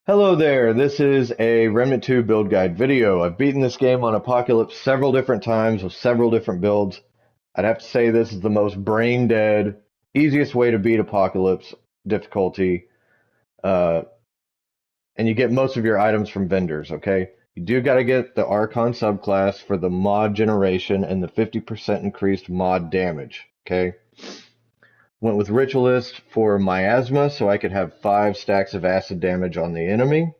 Hello there, this is a Remnant 2 build guide video. I've beaten this game on Apocolypse several different times with several different builds. I'd have to say this is the most brain dead, easiest way to beat Apocolypse difficulty. Uh, and you get most of your items from vendors, okay? You do got to get the Archon subclass for the mod generation and the 50% increased mod damage, okay? Went with Ritualist for Miasma so I could have 5 stacks of acid damage on the enemy.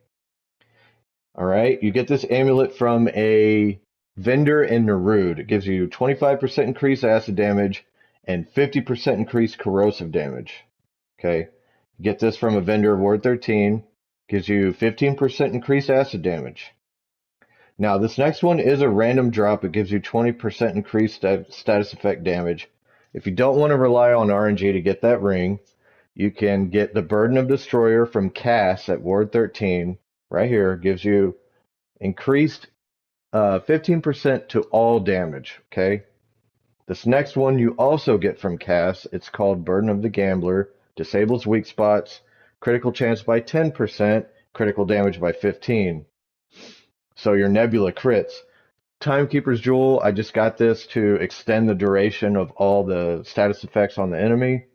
All right, you get this amulet from a vendor in Nerud. It gives you 25% increased acid damage and 50% increased corrosive damage. Okay, you get this from a vendor of Ward 13. Gives you 15% increased acid damage. Now, this next one is a random drop. It gives you 20% increased status effect damage. If you don't want to rely on RNG to get that ring, you can get the Burden of Destroyer from Cass at Ward 13. Right here, gives you increased 15% to all damage. Okay. This next one you also get from Cass. It's called Burden of the Gambler. Disables weak spots. Critical chance by 10%. Critical damage by 15. So your Nebula crits. Timekeeper's Jewel. I just got this to extend the duration of all the status effects on the enemy.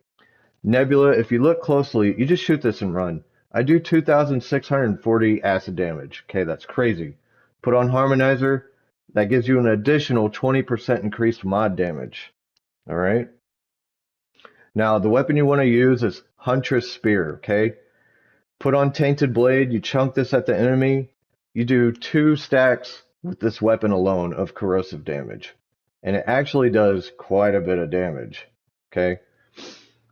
Nebula, if you look closely, you just shoot this and run. I do 2,640 acid damage. Okay, that's crazy. Put on Harmonizer, that gives you an additional 20% increased mod damage. All right. Now, the weapon you want to use is Huntress Spear. Okay. Put on Tainted Blade, you chunk this at the enemy. You do 2 stacks with this weapon alone of corrosive damage. And it actually does quite a bit of damage. Okay.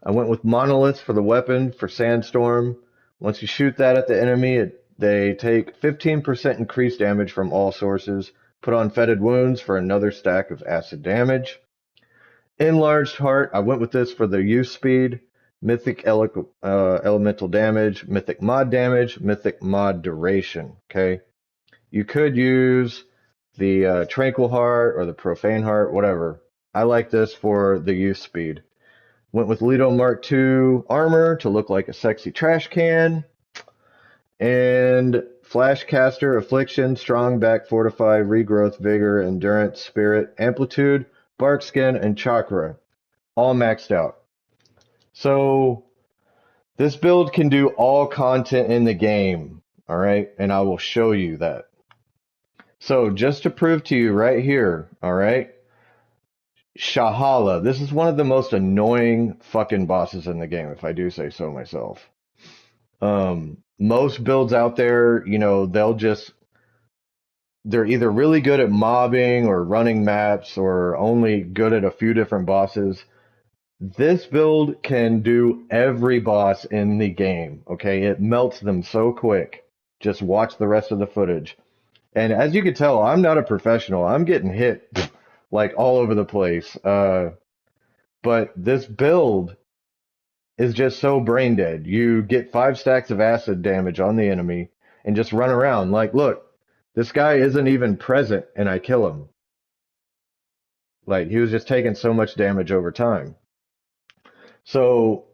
I went with Monolith for the weapon for Sandstorm. Once you shoot that at the enemy, they take 15% increased damage from all sources. Put on Fetid Wounds for another stack of acid damage. Enlarged Heart, I went with this for the use speed. Mythic elemental damage, mythic mod damage, mythic mod duration. Okay, you could use the Tranquil Heart or the Profane Heart, whatever. I like this for the use speed. Went with Leto Mark II armor to look like a sexy trash can. And Flashcaster, Affliction, Strong, Back, Fortify, Regrowth, Vigor, Endurance, Spirit, Amplitude, Bark Skin, and Chakra. All maxed out. So this build can do all content in the game. All right. And I will show you that. So just to prove to you right here. All right. Shahala. This is one of the most annoying fucking bosses in the game, if I do say so myself. Most builds out there, they're either really good at mobbing or running maps or only good at a few different bosses. This build can do every boss in the game. Okay, it melts them so quick. Just watch the rest of the footage. And as you can tell, I'm not a professional. I'm getting hit like all over the place. But this build is just so brain dead. You get 5 stacks of acid damage on the enemy and just run around like, look, this guy isn't even present and I kill him. Like, he was just taking so much damage over time. So,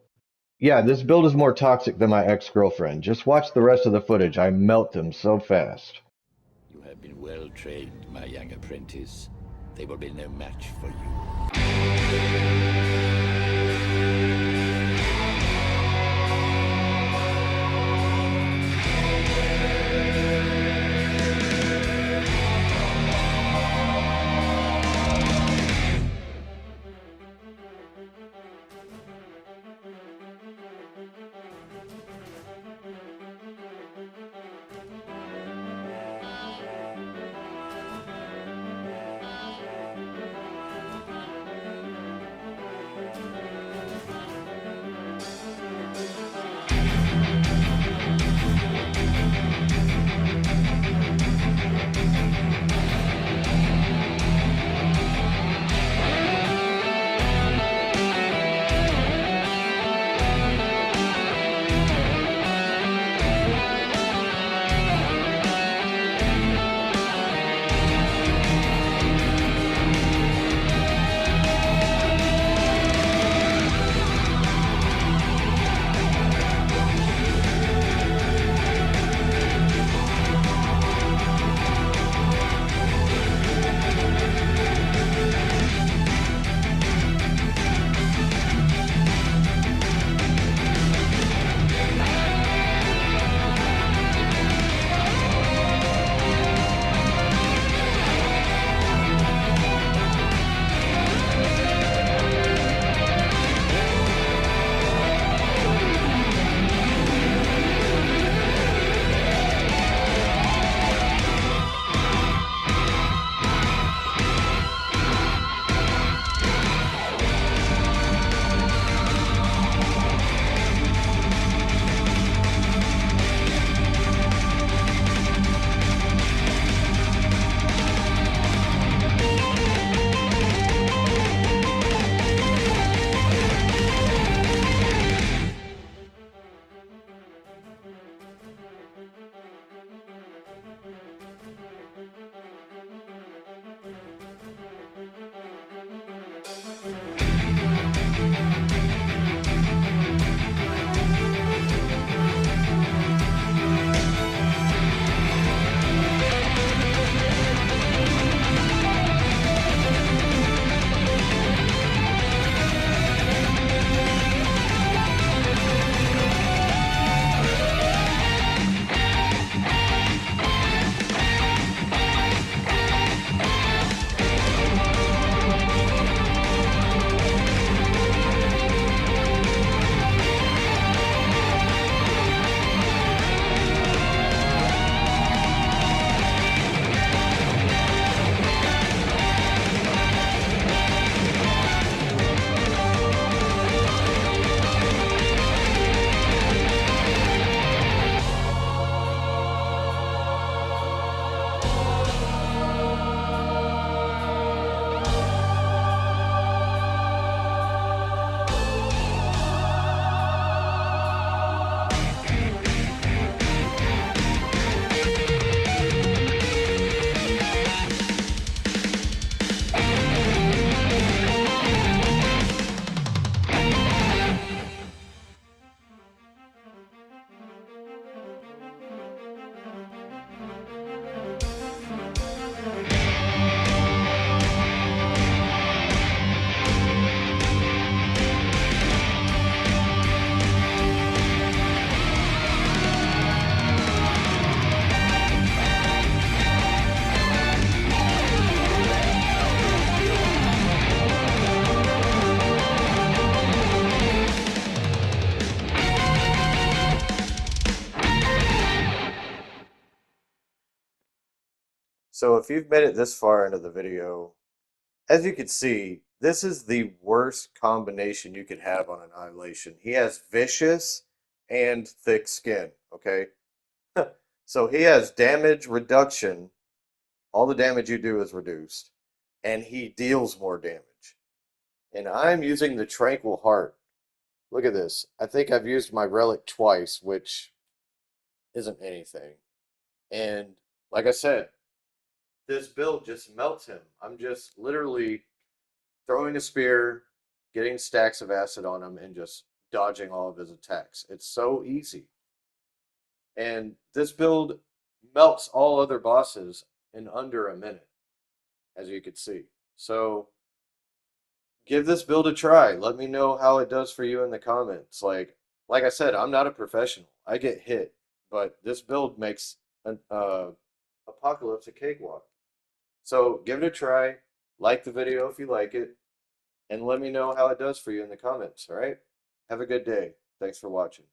yeah, this build is more toxic than my ex-girlfriend. Just watch the rest of the footage. I melt them so fast. You have been well trained, my young apprentice. They will be no match for you. So if you've made it this far into the video, as you can see, this is the worst combination you could have on Annihilation. He has vicious and thick skin, okay? So he has damage reduction. All the damage you do is reduced, and he deals more damage. And I'm using the Tranquil Heart. Look at this. I think I've used my Relic twice, which isn't anything. And like I said, this build just melts him. I'm just literally throwing a spear, getting stacks of acid on him, and just dodging all of his attacks. It's so easy. And this build melts all other bosses in under a minute, as you can see. So give this build a try. Let me know how it does for you in the comments. Like I said, I'm not a professional. I get hit, but this build makes an Apocalypse a cakewalk. So give it a try. Like the video if you like it, and let me know how it does for you in the comments. All right? Have a good day. Thanks for watching.